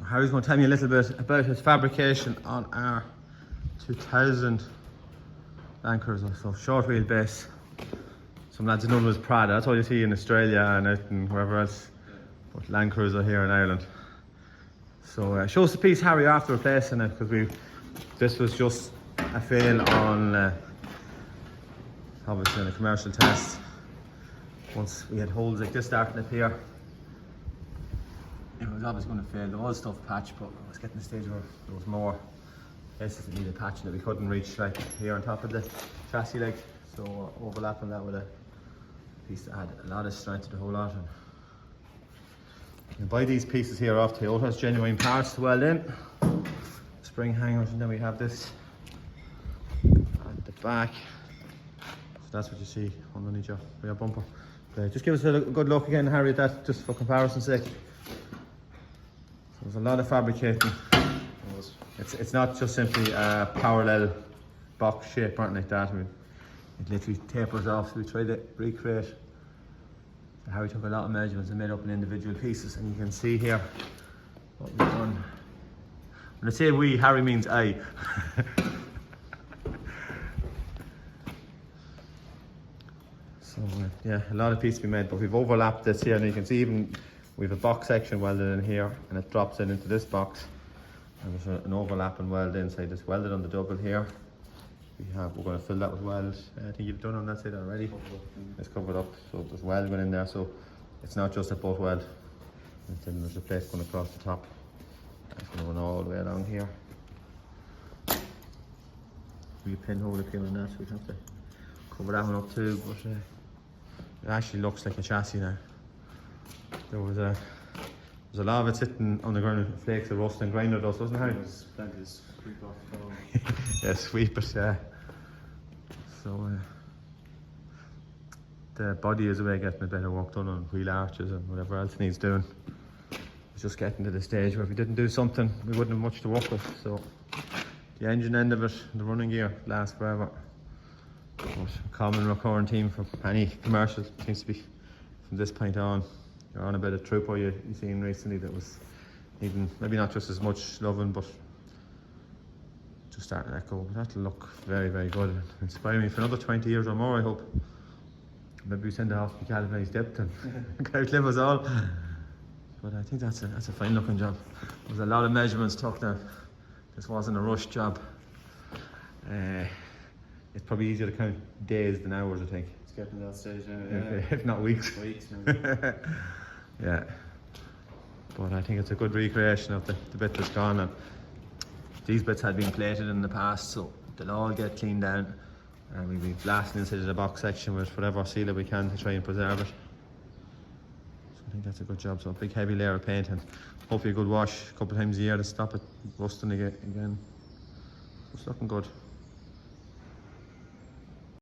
Harry's going to tell me a little bit about his fabrication on our 2000 Landcruiser. So short wheelbase. Some lads know it was Prada. That's all you see in Australia and out and wherever else. But Landcruiser here in Ireland. So show us the piece, Harry, after replacing it, because this was just a fail on obviously in a commercial test. Once we had holes like this starting up here, it was obviously going to fail. There was stuff patched, but it was getting to the stage where there was more places that needed patching that we couldn't reach, like here on top of the chassis leg. So overlapping that with a piece that had a lot of strength to the whole lot. You buy these pieces here off Toyota, it's genuine parts to weld in. Spring hangers, and then we have this at the back. So that's what you see underneath your rear bumper. Just give us a good look again, Harry, at that, just for comparison's sake. So there's a lot of fabricating. It's not just simply a parallel box shape or anything like that. It literally tapers off, so we tried to recreate. Harry took a lot of measurements and made up in individual pieces, and you can see here what we've done. When I say we, Harry means I. So yeah, a lot of pieces we made, but we've overlapped this here, and you can see even we have a box section welded in here, and it drops in into this box, and there's an overlap and weld inside. It's welded on the double here. We're going to fill that with weld. I think you've done on that side already. It's covered up, so there's weld going in there, so it's not just a butt weld. And then there's a plate going across the top. It's going to run all the way along here. We pinhole up here on that, so we have to cover that one up too. But it actually looks like a chassis now. There was a lot of it sitting on the ground, flakes of rust and grinder dust, wasn't there? There was plenty of sweep off. Yeah, sweep it, yeah. So the body is a way getting a better work done on wheel arches and whatever else needs doing. It's just getting to the stage where if we didn't do something, we wouldn't have much to work with. So the engine end of it, the running gear, lasts forever. But a common recurring theme for any commercial seems to be from this point on. You're on a bit of trooper you've seen recently that was needing maybe not just as much loving, but just starting to let go. But that'll look very, very good and inspire me for another 20 years or more, I hope. Maybe we send it off to galvanised depth and outlive us all. But I think that's a fine looking job. There's a lot of measurements took now. This wasn't a rush job. It's probably easier to count days than hours, I think. It's getting to that stage now, yeah. If not weeks. Weeks maybe. Yeah. But I think it's a good recreation of the bit that's gone. And these bits had been plated in the past, so they'll all get cleaned down. And we'll be blasting inside of the box section with whatever sealer we can to try and preserve it. So I think that's a good job. So a big heavy layer of paint and hopefully a good wash a couple of times a year to stop it rusting again. It's looking good.